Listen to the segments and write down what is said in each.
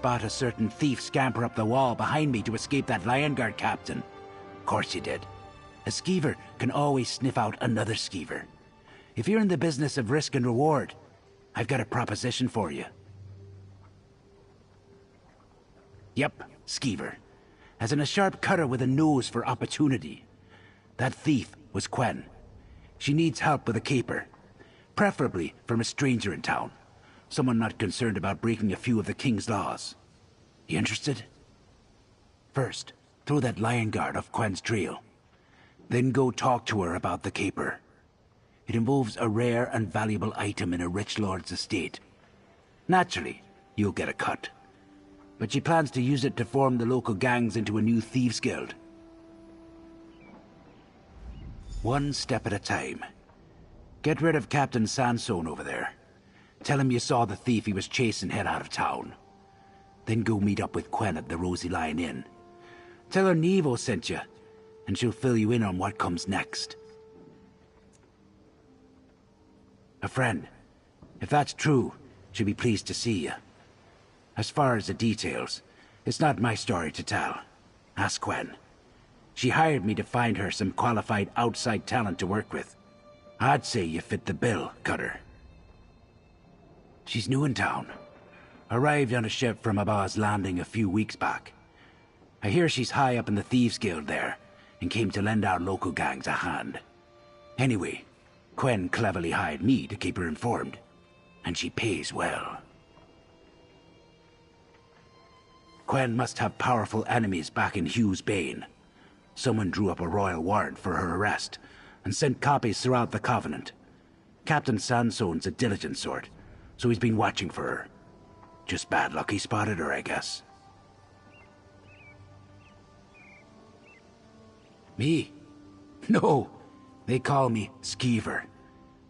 spot a certain thief scamper up the wall behind me to escape that Lion Guard captain. Of course you did. A skeever can always sniff out another skeever. If you're in the business of risk and reward, I've got a proposition for you. Yep, skeever. As in a sharp cutter with a nose for opportunity. That thief was Quen. She needs help with a caper. Preferably from a stranger in town. Someone not concerned about breaking a few of the king's laws. You interested? First, throw that Lion Guard off Quen's trail. Then go talk to her about the caper. It involves a rare and valuable item in a rich lord's estate. Naturally, you'll get a cut. But she plans to use it to form the local gangs into a new thieves' guild. One step at a time. Get rid of Captain Sansone over there. Tell him you saw the thief he was chasing head out of town. Then go meet up with Quen at the Rosy Lion Inn. Tell her Nevo sent you, and she'll fill you in on what comes next. A friend. If that's true, she'll be pleased to see you. As far as the details, it's not my story to tell. Ask Quen. She hired me to find her some qualified outside talent to work with. I'd say you fit the bill, Cutter. She's new in town. Arrived on a ship from Abba's Landing a few weeks back. I hear she's high up in the Thieves Guild there, and came to lend our local gangs a hand. Anyway, Quen cleverly hired me to keep her informed, and she pays well. Quen must have powerful enemies back in Hugh's Bane. Someone drew up a royal warrant for her arrest, and sent copies throughout the Covenant. Captain Sansone's a diligent sort, so he's been watching for her. Just bad luck he spotted her, I guess. Me? No, they call me Skeever,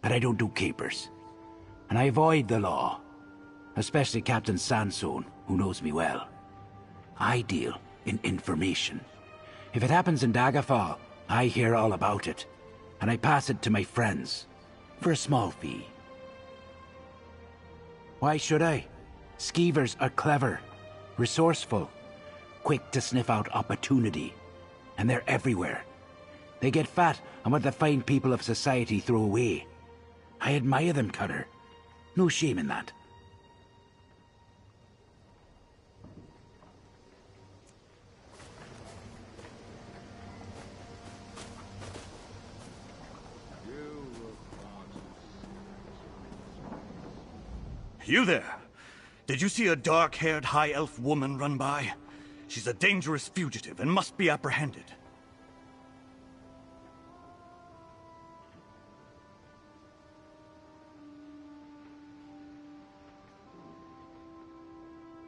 but I don't do capers. And I avoid the law, especially Captain Sansone, who knows me well. I deal in information. If it happens in Daggerfall, I hear all about it, and I pass it to my friends, for a small fee. Why should I? Skeevers are clever, resourceful, quick to sniff out opportunity, and they're everywhere. They get fat on what the fine people of society throw away. I admire them, Cutter. No shame in that. You there! Did you see a dark-haired high elf woman run by? She's a dangerous fugitive and must be apprehended.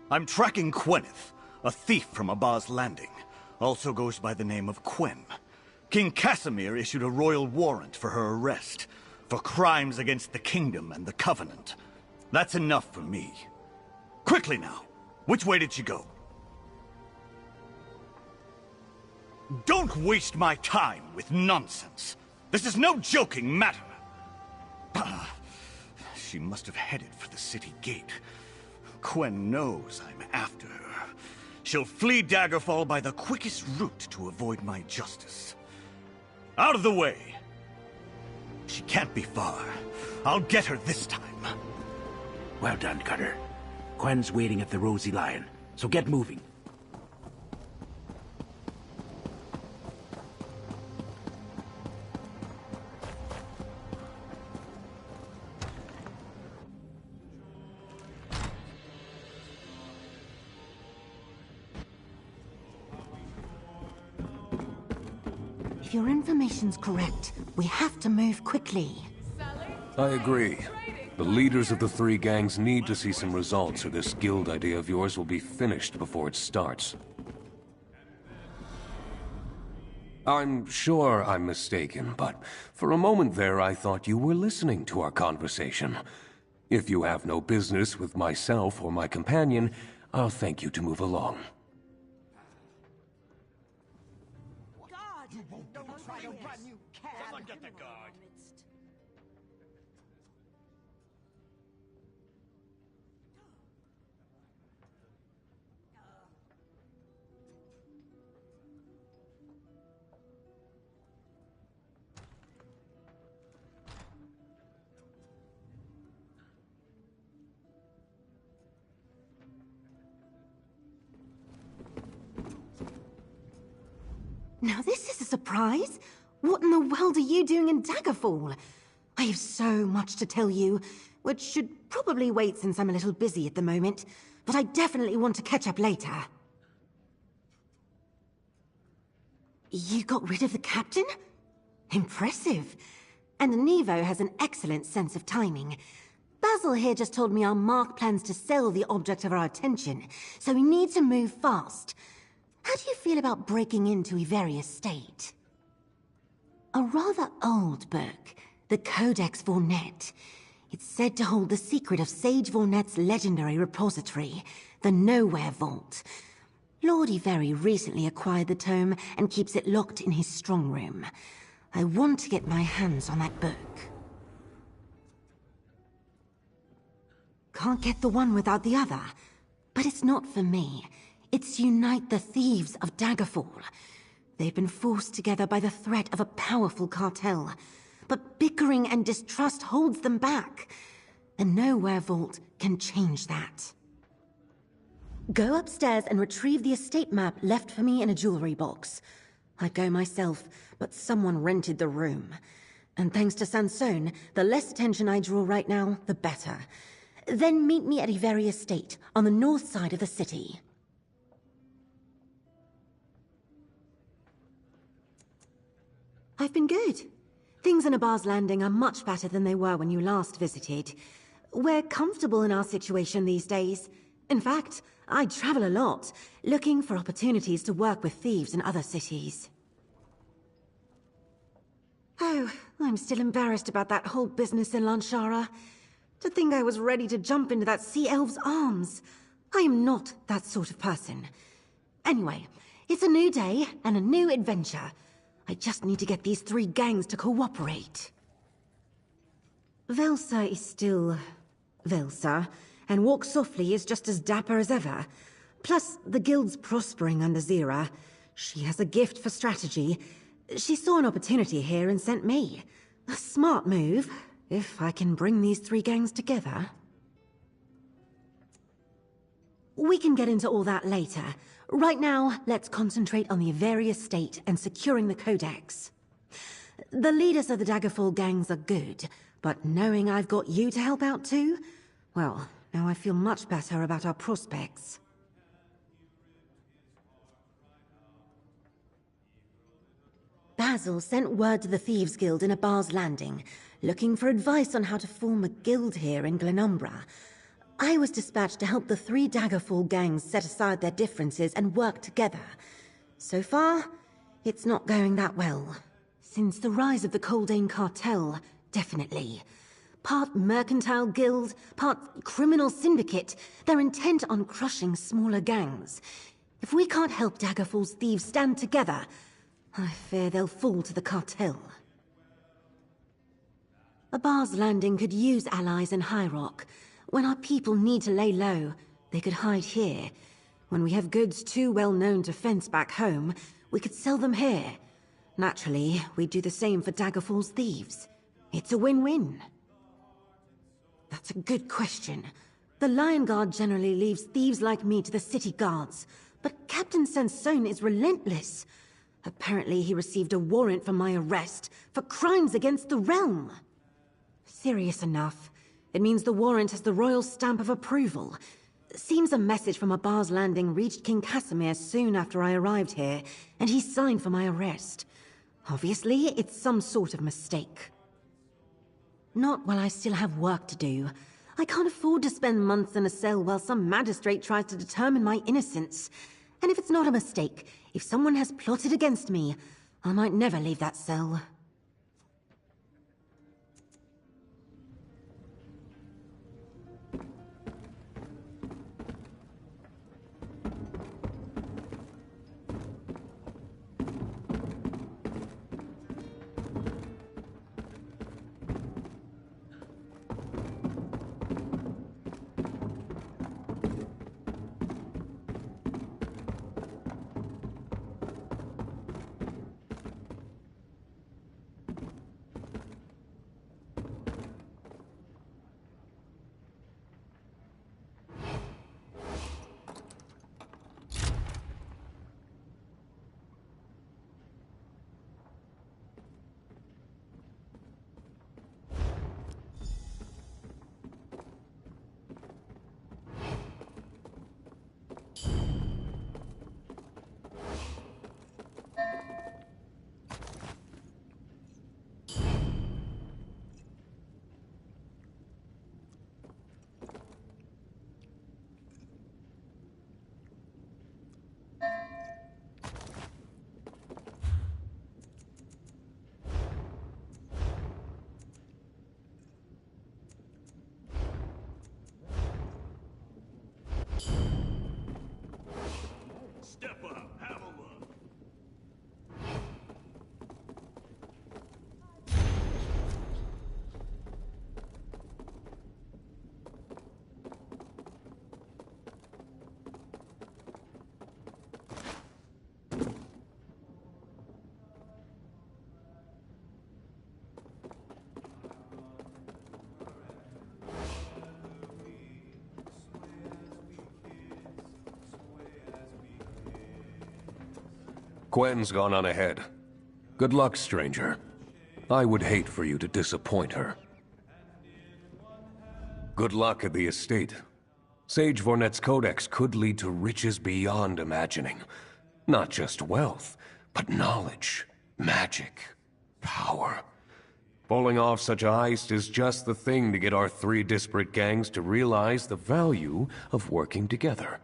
I'm tracking Queneth, a thief from Abba's Landing. Also goes by the name of Quen. King Casimir issued a royal warrant for her arrest, for crimes against the kingdom and the Covenant. That's enough for me. Quickly now, which way did she go? Don't waste my time with nonsense. This is no joking matter. She must have headed for the city gate. Quen knows I'm after her. She'll flee Daggerfall by the quickest route to avoid my justice. Out of the way! She can't be far. I'll get her this time. Well done, Cutter. Quen's waiting at the Rosy Lion, so get moving. If your information's correct, we have to move quickly. I agree. The leaders of the three gangs need to see some results, or this guild idea of yours will be finished before it starts. I'm sure I'm mistaken, but for a moment there I thought you were listening to our conversation. If you have no business with myself or my companion, I'll thank you to move along. Someone get the guard. Now this is a surprise. What in the world are you doing in Daggerfall? I have so much to tell you, which should probably wait since I'm a little busy at the moment, but I definitely want to catch up later. You got rid of the captain? Impressive. And Nevo has an excellent sense of timing. Basil here just told me our Mark plans to sell the object of our attention, so we need to move fast. How do you feel about breaking into Iveria's estate? A rather old book, the Codex Vornet. It's said to hold the secret of Sage Vornet's legendary repository, the Nowhere Vault. Lord Iveri recently acquired the tome and keeps it locked in his strong room. I want to get my hands on that book. Can't get the one without the other. But it's not for me. It's unite the thieves of Daggerfall. They've been forced together by the threat of a powerful cartel. But bickering and distrust holds them back. The Nowhere Vault can change that. Go upstairs and retrieve the estate map left for me in a jewelry box. I'd go myself, but someone rented the room. And thanks to Sansone, the less attention I draw right now, the better. Then meet me at Iveri Estate, on the north side of the city. I've been good. Things in Abar's Landing are much better than they were when you last visited. We're comfortable in our situation these days. In fact, I travel a lot, looking for opportunities to work with thieves in other cities. Oh, I'm still embarrassed about that whole business in Lanshara. To think I was ready to jump into that sea elf's arms. I am not that sort of person. Anyway, it's a new day and a new adventure. I just need to get these three gangs to cooperate. Velsa is still Velsa, and Walk Softly is just as dapper as ever. Plus, the guild's prospering under Zira. She has a gift for strategy. She saw an opportunity here and sent me. A smart move, if I can bring these three gangs together. We can get into all that later. Right now, let's concentrate on the Iveri Estate and securing the Codex. The leaders of the Daggerfall gangs are good, but knowing I've got you to help out too, well, now I feel much better about our prospects. Basil sent word to the Thieves Guild in Abar's Landing, looking for advice on how to form a guild here in Glenumbra. I was dispatched to help the three Daggerfall gangs set aside their differences and work together. So far, it's not going that well. Since the rise of the Coldane Cartel, definitely. Part mercantile guild, part criminal syndicate, they're intent on crushing smaller gangs. If we can't help Daggerfall's thieves stand together, I fear they'll fall to the cartel. Abar's Landing could use allies in High Rock. When our people need to lay low, they could hide here. When we have goods too well known to fence back home, we could sell them here. Naturally, we'd do the same for Daggerfall's thieves. It's a win-win. That's a good question. The Lion Guard generally leaves thieves like me to the city guards, but Captain Sansone is relentless. Apparently he received a warrant for my arrest for crimes against the realm. Serious enough. It means the warrant has the royal stamp of approval. Seems a message from Abar's Landing reached King Casimir soon after I arrived here, and he signed for my arrest. Obviously, it's some sort of mistake. Not while I still have work to do. I can't afford to spend months in a cell while some magistrate tries to determine my innocence. And if it's not a mistake, if someone has plotted against me, I might never leave that cell. Step up, have a look. Gwen's gone on ahead. Good luck, stranger. I would hate for you to disappoint her. Good luck at the estate. Sage Vornet's codex could lead to riches beyond imagining. Not just wealth, but knowledge, magic, power. Pulling off such a heist is just the thing to get our three disparate gangs to realize the value of working together.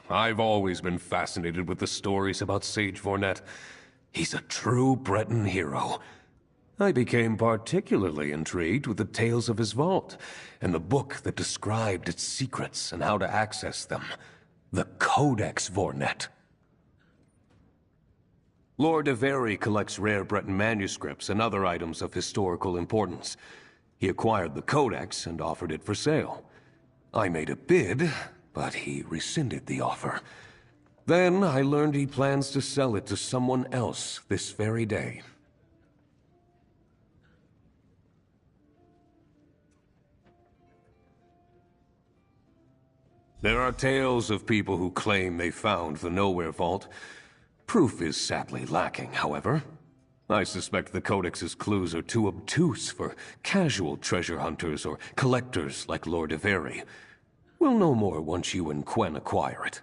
I've always been fascinated with the stories about Sage Vornet. He's a true Breton hero. I became particularly intrigued with the tales of his vault, and the book that described its secrets and how to access them. The Codex Vornet. Lord Avery collects rare Breton manuscripts and other items of historical importance. He acquired the Codex and offered it for sale. I made a bid, but he rescinded the offer. Then I learned he plans to sell it to someone else this very day. There are tales of people who claim they found the Nowhere Vault. Proof is sadly lacking, however. I suspect the Codex's clues are too obtuse for casual treasure hunters or collectors like Lord Avery. We'll know more once you and Quen acquire it.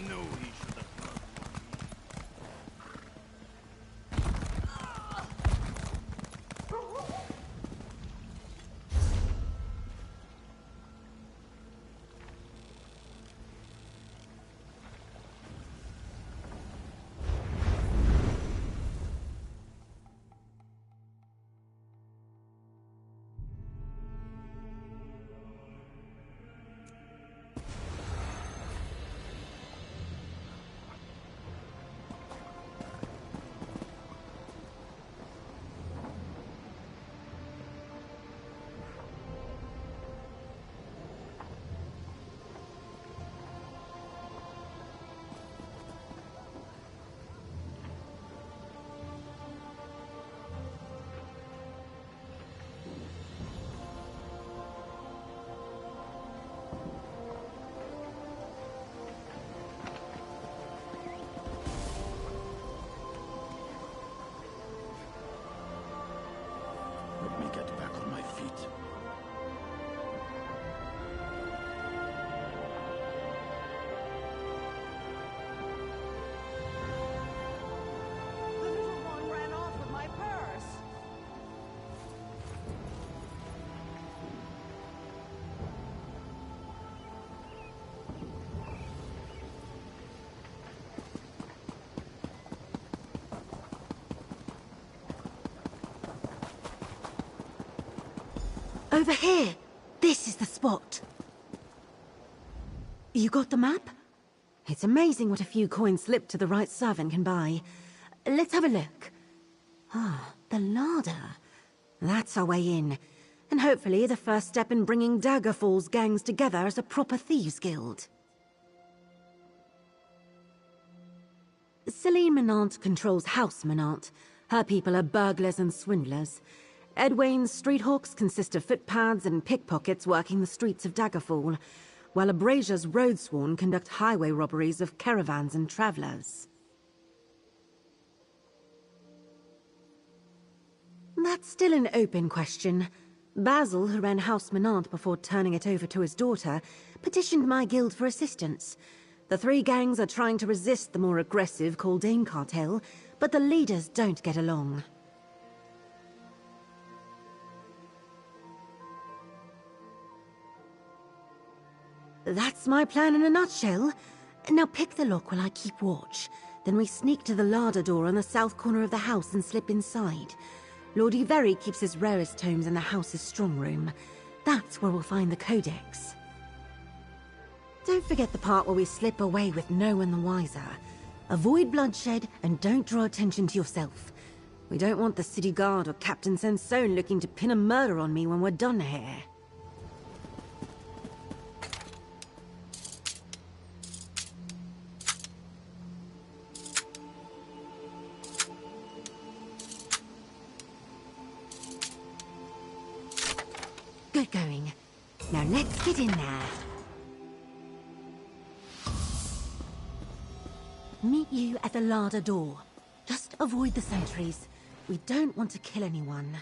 Knew he should have brought Let me get back on my feet. The little one ran off with my purse. Over here! This is the spot. You got the map? It's amazing what a few coins slipped to the right servant can buy. Let's have a look. Ah, the larder. That's our way in. And hopefully the first step in bringing Daggerfall's gangs together as a proper thieves' guild. Celine Menant controls House Menant. Her people are burglars and swindlers. Edwayne's street hawks consist of footpads and pickpockets working the streets of Daggerfall, while Abrasia's roadsworn conduct highway robberies of caravans and travellers. That's still an open question. Basil, who ran House Menant before turning it over to his daughter, petitioned my guild for assistance. The three gangs are trying to resist the more aggressive Caldane cartel, but the leaders don't get along. That's my plan in a nutshell. Now pick the lock while I keep watch. Then we sneak to the larder door on the south corner of the house and slip inside. Lord Very keeps his rarest tomes in the house's strong room. That's where we'll find the codex. Don't forget the part where we slip away with no one the wiser. Avoid bloodshed and don't draw attention to yourself. We don't want the city guard or Captain Sensone looking to pin a murder on me when we're done here. Good going. Now let's get in there. Meet you at the larder door. Just avoid the sentries. We don't want to kill anyone.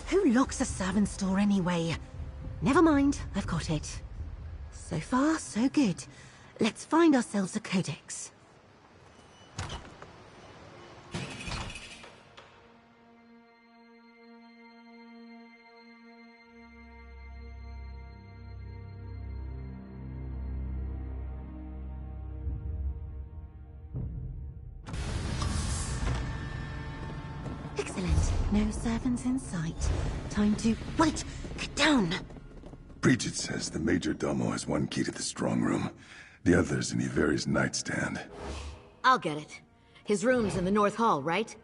Who locks a servant's door anyway? Never mind, I've got it. So far, so good. Let's find ourselves a codex. Excellent. No servants in sight. Time to... Wait! Get down! Bridget says the Major Domo has one key to the strong room. The other's in Iveri's nightstand. I'll get it. His room's in the North Hall, right?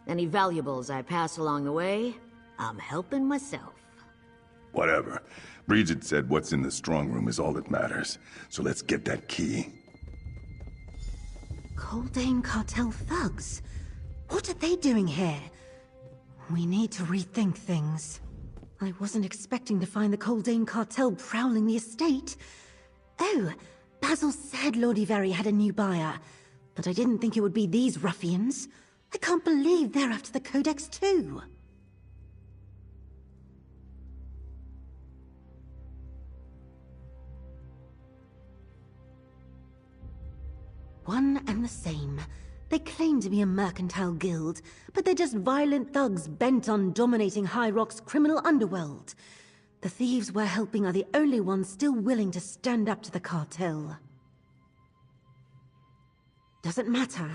Any valuables I pass along the way, I'm helping myself. Whatever. Bridget said what's in the strong room is all that matters. So let's get that key. Coldane cartel thugs? What are they doing here? We need to rethink things. I wasn't expecting to find the Coldane cartel prowling the estate. Oh, Basil said Lord Iveri had a new buyer, but I didn't think it would be these ruffians. I can't believe they're after the Codex too. One and the same. They claim to be a mercantile guild, but they're just violent thugs bent on dominating High Rock's criminal underworld. The thieves we're helping are the only ones still willing to stand up to the cartel. Doesn't matter.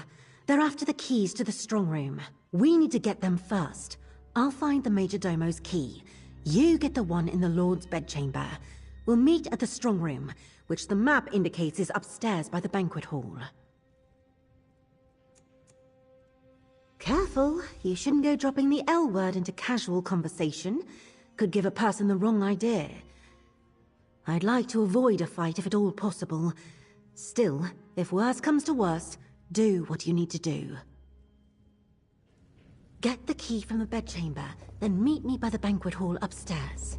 They're after the keys to the strong room. We need to get them first. I'll find the Major Domo's key. You get the one in the Lord's bedchamber. We'll meet at the strong room, which the map indicates is upstairs by the banquet hall. Careful, you shouldn't go dropping the L word into casual conversation. Could give a person the wrong idea. I'd like to avoid a fight if at all possible. Still, if worse comes to worst, do what you need to do. Get the key from the bedchamber, then meet me by the banquet hall upstairs.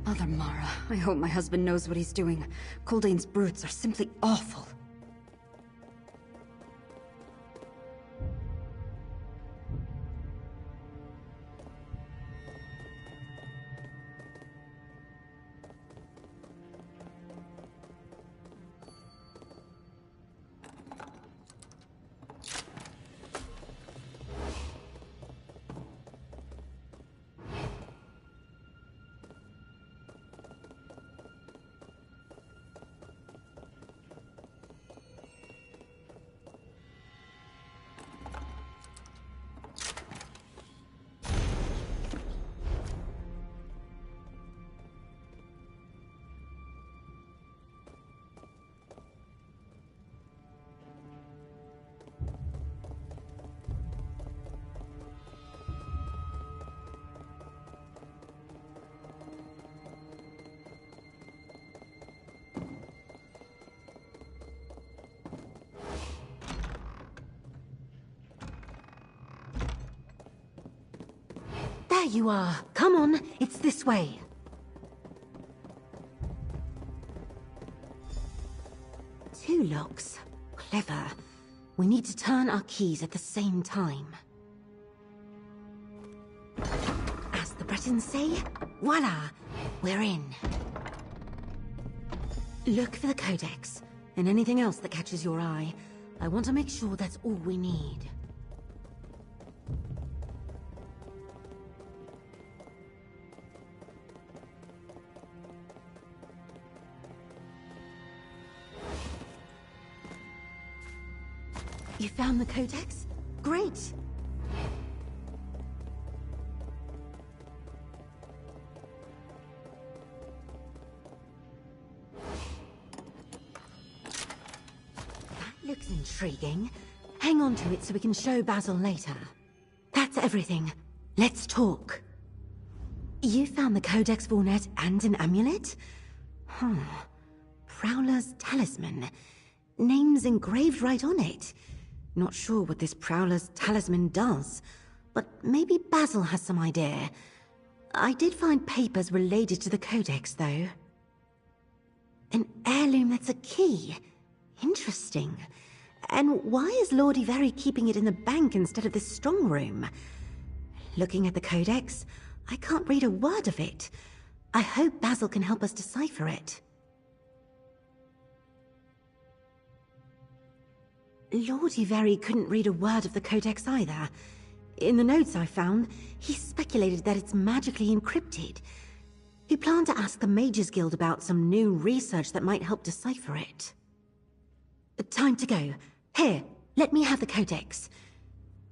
Mother Mara, I hope my husband knows what he's doing. Culdane's brutes are simply awful. There you are. Come on, it's this way. Two locks. Clever. We need to turn our keys at the same time. As the Bretons say, voila, we're in. Look for the codex, and anything else that catches your eye. I want to make sure that's all we need. You found the codex? Great! That looks intriguing. Hang on to it so we can show Basil later. That's everything. Let's talk. You found the Codex Vornet and an amulet? Huh. Prowler's talisman. Name's engraved right on it. Not sure what this Prowler's talisman does, but maybe Basil has some idea. I did find papers related to the Codex, though. An heirloom that's a key. Interesting. And why is Lord Ivery keeping it in the bank instead of this strong room? Looking at the Codex, I can't read a word of it. I hope Basil can help us decipher it. Lord Ivery couldn't read a word of the Codex either. In the notes I found, he speculated that it's magically encrypted. He planned to ask the Mages Guild about some new research that might help decipher it. Time to go. Here, let me have the Codex.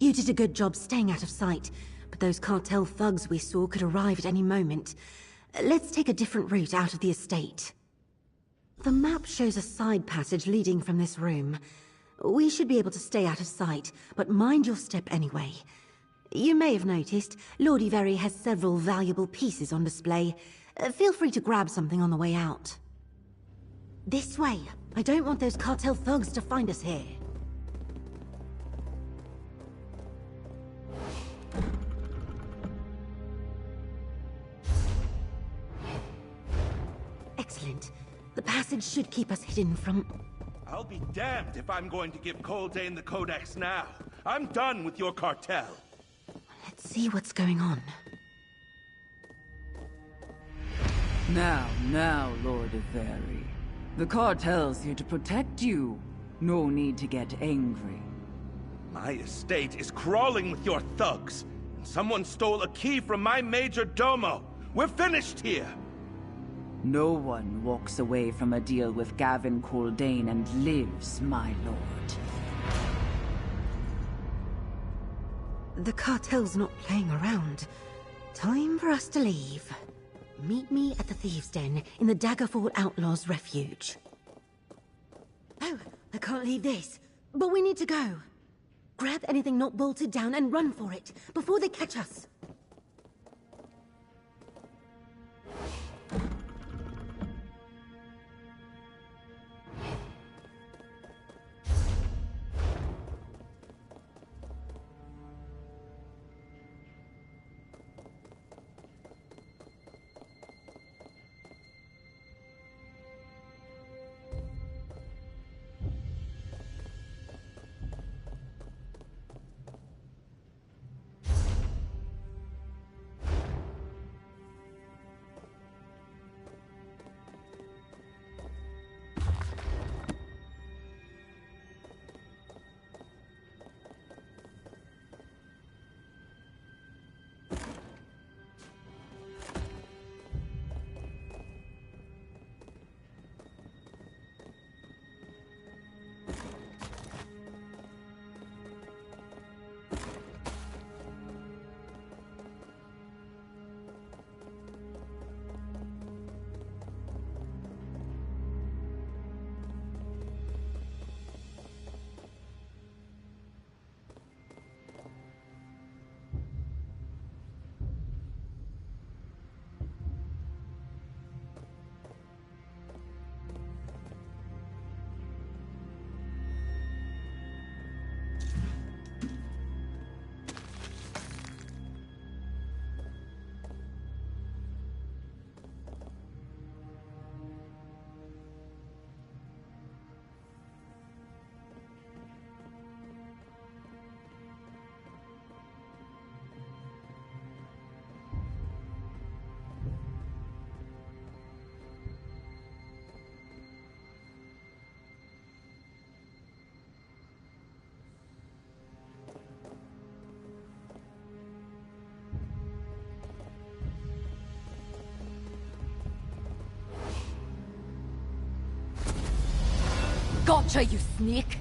You did a good job staying out of sight, but those cartel thugs we saw could arrive at any moment. Let's take a different route out of the estate. The map shows a side passage leading from this room. We should be able to stay out of sight, but mind your step anyway. You may have noticed, Lord Ivery has several valuable pieces on display. Feel free to grab something on the way out. This way. I don't want those cartel thugs to find us here. Excellent. The passage should keep us hidden from... I'll be damned if I'm going to give Coldane the Codex now. I'm done with your cartel. Let's see what's going on. Now, Lord Ivery. The cartel's here to protect you. No need to get angry. My estate is crawling with your thugs. And someone stole a key from my major domo. We're finished here. No one walks away from a deal with Gavin Coldane and lives, my lord. The cartel's not playing around. Time for us to leave. Meet me at the Thieves' Den in the Daggerfall Outlaws' Refuge. Oh, I can't leave this. But we need to go. Grab anything not bolted down and run for it before they catch us. Gotcha, you sneak!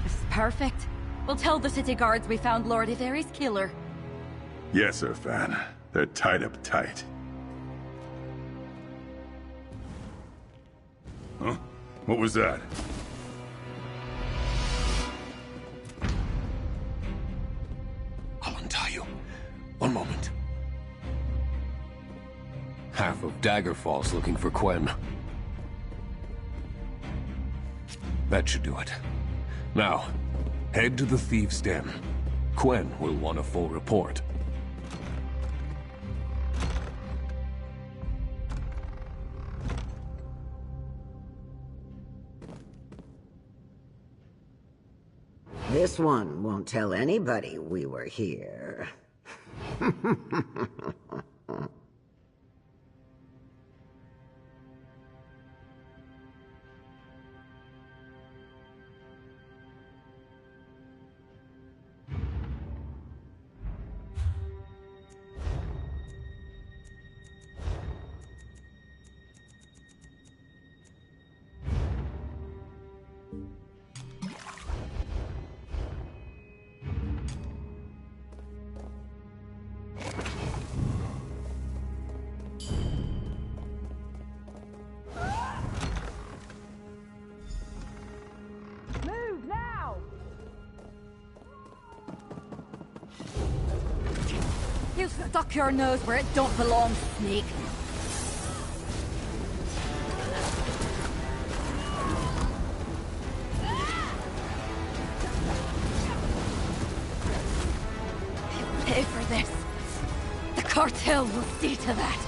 This is perfect. We'll tell the city guards we found Lord Iveri's killer. Yes, sir, Fan. They're tied up tight. Huh? What was that? I'll untie you. One moment. Half of Daggerfall's looking for Quen. That should do it. Now, head to the Thieves' Den. Quen will want a full report. This one won't tell anybody we were here. Move now! You stuck your nose where it don't belong, sneak. You'll pay for this. The cartel will see to that.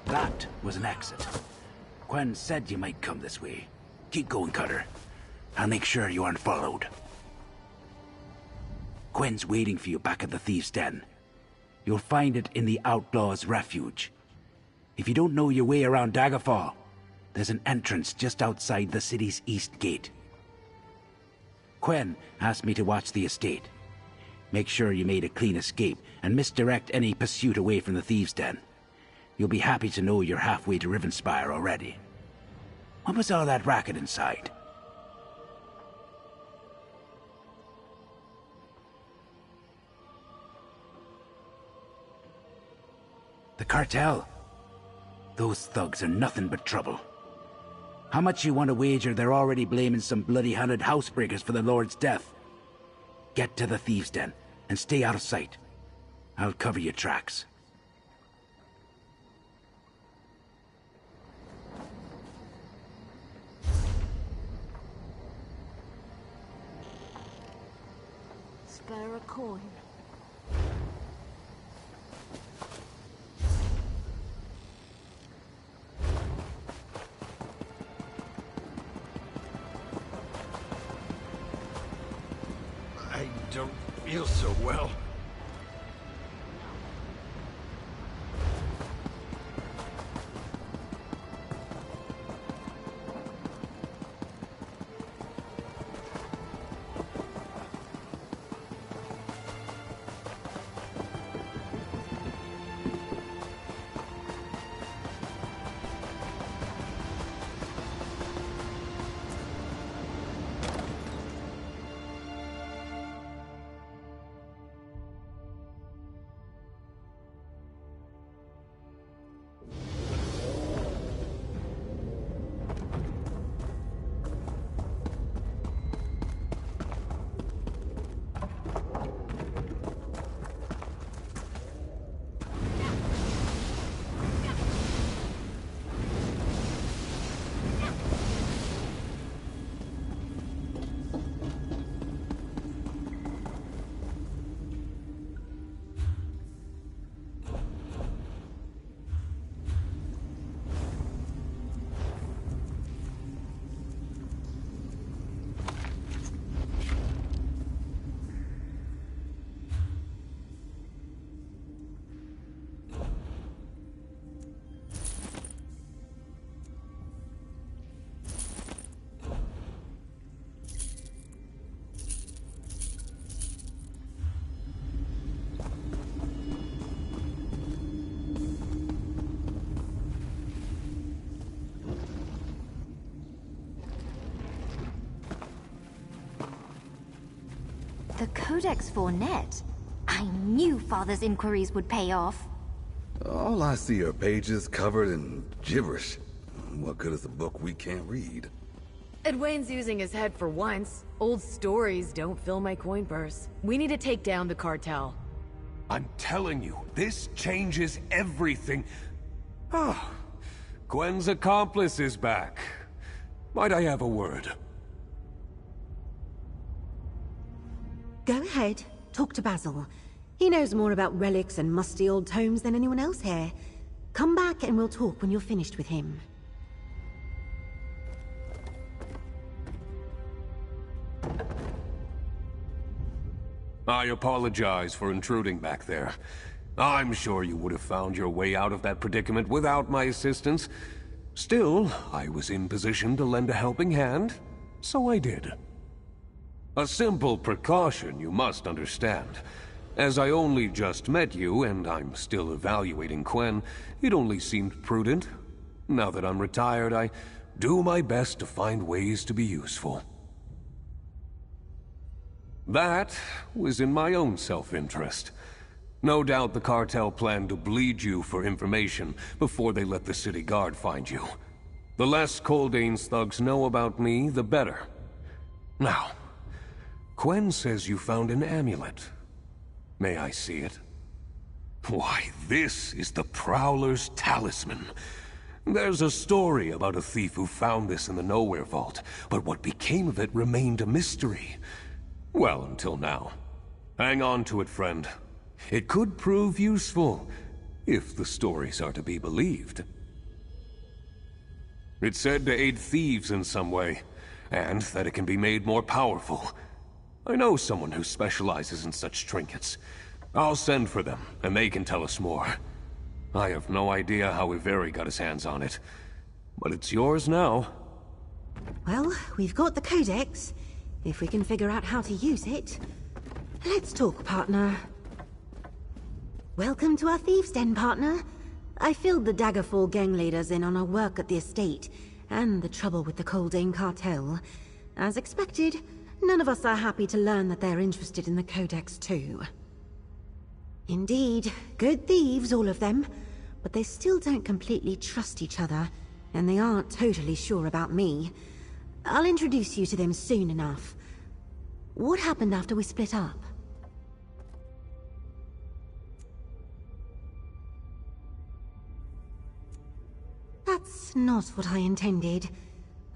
That was an exit. Quen said you might come this way. Keep going, Cutter. I'll make sure you aren't followed. Quen's waiting for you back at the Thieves' Den. You'll find it in the Outlaws' Refuge. If you don't know your way around Daggerfall, there's an entrance just outside the city's east gate. Quen asked me to watch the estate. Make sure you made a clean escape and misdirect any pursuit away from the Thieves' Den. You'll be happy to know you're halfway to Rivenspire already. What was all that racket inside? The cartel. Those thugs are nothing but trouble. How much you want to wager they're already blaming some bloody-handed housebreakers for the Lord's death? Get to the Thieves' Den and stay out of sight. I'll cover your tracks. Spare a coin. I don't feel so well. The Codex 4 I knew Father's inquiries would pay off. All I see are pages covered in gibberish. What good is a book we can't read? Edwayne's using his head for once. Old stories don't fill my coin purse. We need to take down the cartel. I'm telling you, this changes everything. Ah, Gwen's accomplice is back. Might I have a word? Go ahead. Talk to Basil. He knows more about relics and musty old tomes than anyone else here. Come back and we'll talk when you're finished with him. I apologize for intruding back there. I'm sure you would have found your way out of that predicament without my assistance. Still, I was in position to lend a helping hand, so I did. A simple precaution, you must understand. As I only just met you, and I'm still evaluating Quen, it only seemed prudent. Now that I'm retired, I do my best to find ways to be useful. That was in my own self-interest. No doubt the cartel planned to bleed you for information before they let the city guard find you. The less Coldane's thugs know about me, the better. Now, Quen says you found an amulet. May I see it? Why, this is the Prowler's talisman. There's a story about a thief who found this in the Nowhere Vault, but what became of it remained a mystery. Well, until now. Hang on to it, friend. It could prove useful, if the stories are to be believed. It's said to aid thieves in some way, and that it can be made more powerful. I know someone who specializes in such trinkets. I'll send for them, and they can tell us more. I have no idea how Iveri got his hands on it, but it's yours now. Well, we've got the Codex. If we can figure out how to use it. Let's talk, partner. Welcome to our thieves' den, partner. I filled the Daggerfall gang leaders in on our work at the estate, and the trouble with the Coldane cartel. As expected, none of us are happy to learn that they're interested in the Codex too. Indeed, good thieves, all of them, but they still don't completely trust each other, and they aren't totally sure about me. I'll introduce you to them soon enough. What happened after we split up? That's not what I intended.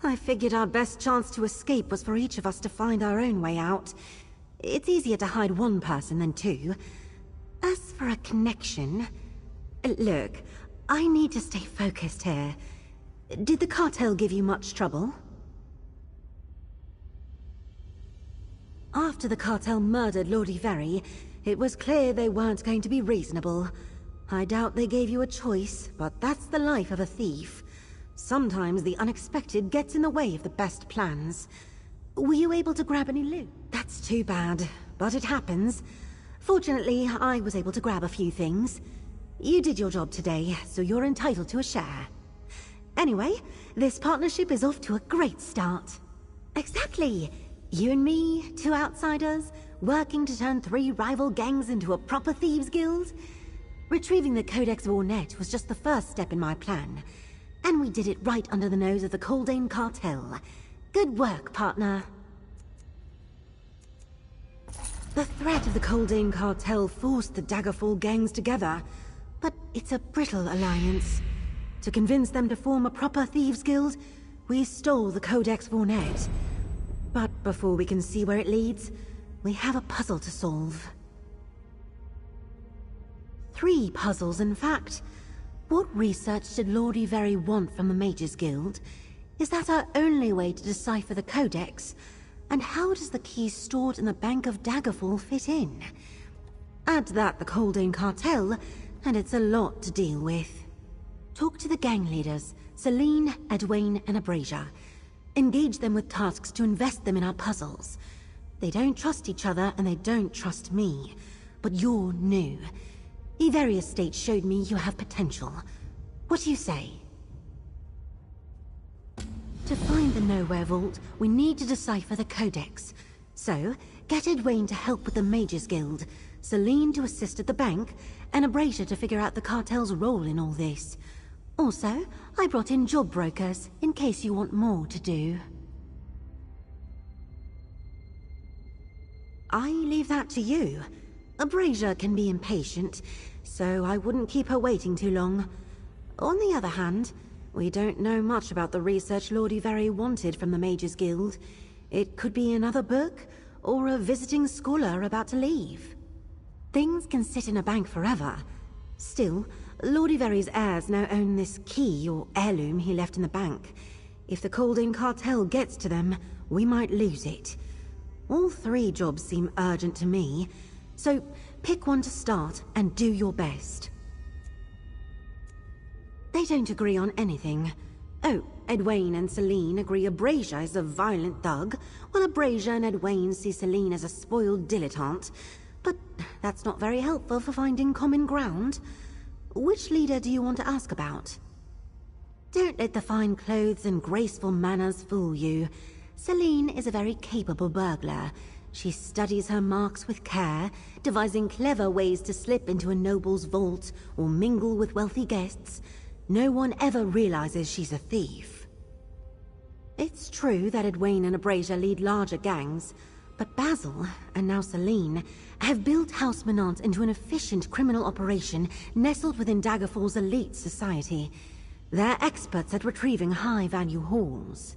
I figured our best chance to escape was for each of us to find our own way out. It's easier to hide one person than two. As for a connection... Look, I need to stay focused here. Did the cartel give you much trouble? After the cartel murdered Lord Iveri, it was clear they weren't going to be reasonable. I doubt they gave you a choice, but that's the life of a thief. Sometimes the unexpected gets in the way of the best plans. Were you able to grab any loot? That's too bad, but it happens. Fortunately, I was able to grab a few things. You did your job today, so you're entitled to a share. Anyway, this partnership is off to a great start. Exactly. You and me, two outsiders, working to turn 3 rival gangs into a proper thieves guild? Retrieving the Codex Vornet was just the first step in my plan. And we did it right under the nose of the Coldane cartel. Good work, partner. The threat of the Coldane cartel forced the Daggerfall gangs together, but it's a brittle alliance. To convince them to form a proper thieves guild, we stole the Codex Vornet. But before we can see where it leads, we have a puzzle to solve. 3 puzzles, in fact. What research did Lord Iveri want from the Mages Guild? Is that our only way to decipher the Codex? And how does the key stored in the Bank of Daggerfall fit in? Add to that the Coldane cartel, and it's a lot to deal with. Talk to the gang leaders, Celine, Edwayne, and Abrasia. Engage them with tasks to invest them in our puzzles. They don't trust each other, and they don't trust me. But you're new. Iveri Estate showed me you have potential. What do you say? To find the Nowhere Vault, we need to decipher the Codex. So, get Edwayne to help with the Mages Guild, Celine to assist at the bank, and Abrasia to figure out the cartel's role in all this. Also, I brought in job brokers, in case you want more to do. I leave that to you. Abrasia can be impatient, so I wouldn't keep her waiting too long. On the other hand, we don't know much about the research Lord Ivari wanted from the Mages Guild. It could be another book, or a visiting scholar about to leave. Things can sit in a bank forever. Still, Lord Ivari's heirs now own this key or heirloom he left in the bank. If the Coldane cartel gets to them, we might lose it. All 3 jobs seem urgent to me, so pick one to start and do your best. They don't agree on anything. Oh, Edwayne and Celine agree Abrasia is a violent thug, while Abrasia and Edwayne see Celine as a spoiled dilettante. But that's not very helpful for finding common ground. Which leader do you want to ask about? Don't let the fine clothes and graceful manners fool you. Celine is a very capable burglar. She studies her marks with care, devising clever ways to slip into a noble's vault or mingle with wealthy guests. No one ever realizes she's a thief. It's true that Edwayne and Abrasia lead larger gangs, but Basil, and now Celine, have built House Menant into an efficient criminal operation nestled within Daggerfall's elite society. They're experts at retrieving high-value hauls.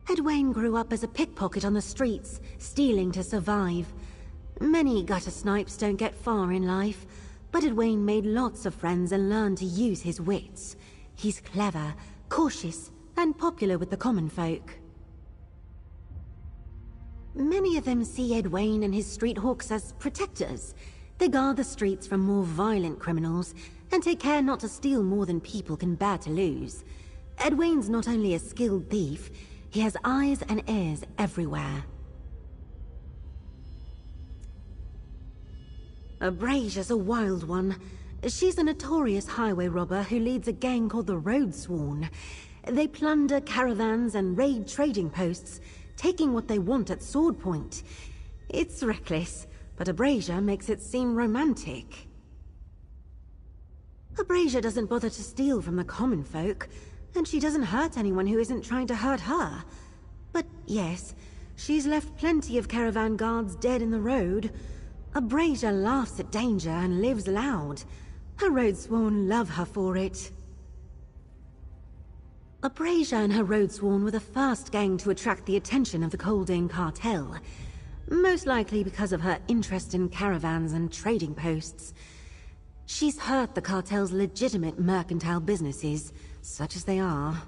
Edwayne grew up as a pickpocket on the streets, stealing to survive. Many gutter snipes don't get far in life, but Edwayne made lots of friends and learned to use his wits. He's clever, cautious, and popular with the common folk. Many of them see Edwayne and his street hawks as protectors. They guard the streets from more violent criminals, and take care not to steal more than people can bear to lose. Edwayne's not only a skilled thief, he has eyes and ears everywhere. Abrasia's a wild one. She's a notorious highway robber who leads a gang called the Roadsworn. They plunder caravans and raid trading posts, taking what they want at sword point. It's reckless, but Abrasia makes it seem romantic. Abrasia doesn't bother to steal from the common folk, and she doesn't hurt anyone who isn't trying to hurt her. But yes, she's left plenty of caravan guards dead in the road. Abrasia laughs at danger and lives loud. Her Roadsworn love her for it. Abrasia and her Roadsworn were the first gang to attract the attention of the Coldane cartel. Most likely because of her interest in caravans and trading posts. She's hurt the cartel's legitimate mercantile businesses, such as they are.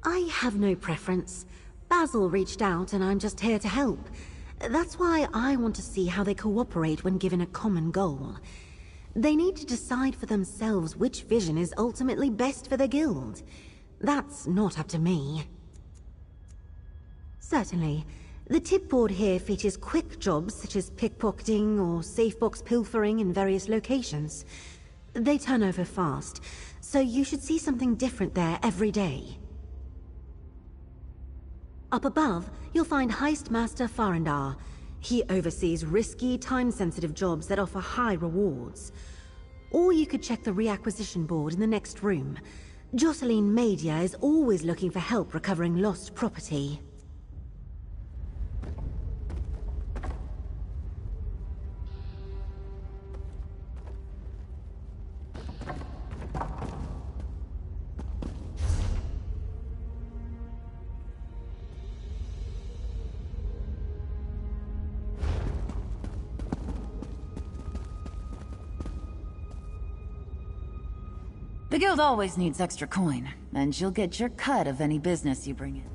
I have no preference. Basil reached out and I'm just here to help. That's why I want to see how they cooperate when given a common goal. They need to decide for themselves which vision is ultimately best for their guild. That's not up to me. Certainly. The tip board here features quick jobs such as pickpocketing or safe box pilfering in various locations. They turn over fast, so you should see something different there every day. Up above, you'll find Heist Master Farandar. He oversees risky, time-sensitive jobs that offer high rewards. Or you could check the reacquisition board in the next room. Jocelyn Media is always looking for help recovering lost property. The guild always needs extra coin, and you'll get your cut of any business you bring in.